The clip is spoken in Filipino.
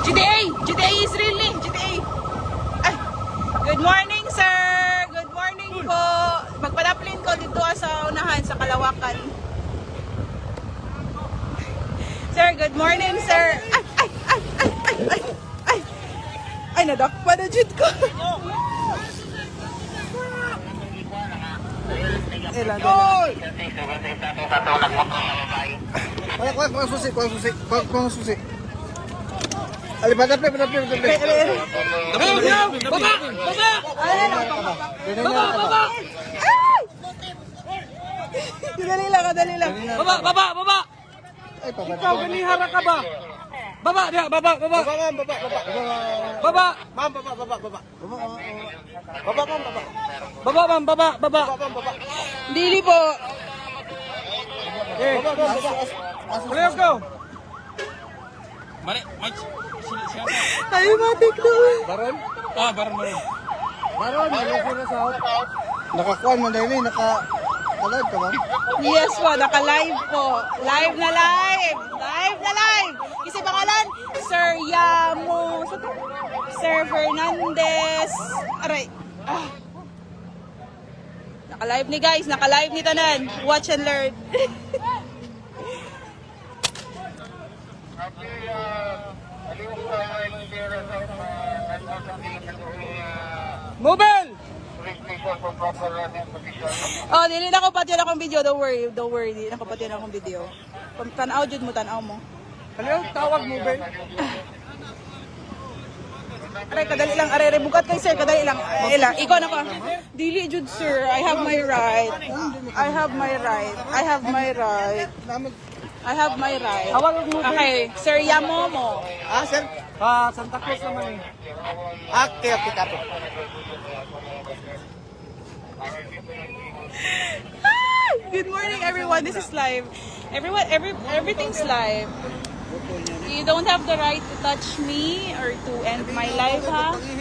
GTA! GTA is really! GTA! Ay! Good morning, sir! Good morning po! Magpadaplin ko dito sa unahan, sa Kalawakan. Sir, good morning, sir! Ay! Ay! Ay! Ay! Ay! Ay! Ay! Ay! Nadakpa na jud ko! Oy! Kuang susi. Alipat dapat. Baba! Dali lang. Baba! Ay, Ikaw, ganihara ka ba? Baba! Baba. Baba! Ma'am, baba. Baba! Dili po. Eh, let's go! Mari, Mike. Ay, matik doon. Baron? Baron. Baron, naloko na sa nakakuan man dahil naka-live ka ba? Yes po, naka-live po. Live na live! Kasi pangalan, Sir Yamo. Sir Fernandez. Aray. Naka-live ni guys, naka-live ni Tanan. Watch and learn. Mobile! Oh, dili na ko pati akong video. Don't worry. Dili na ko pati akong video. Tanaw jud mo, tanaw mo. Kaliw, tawag mobile. Aray, kadali lang. Aray, bukat kay sir. Kadali lang. Ikaw na ka. Dili jud, sir. I have my right. Tawag ang mobile. Okay, Sir Yamomo. Sir? Santa Cruz naman eh. Okay, kapo. Hi! Good morning, everyone. This is live. Everything's live. You don't have the right to touch me or to end my live, ha?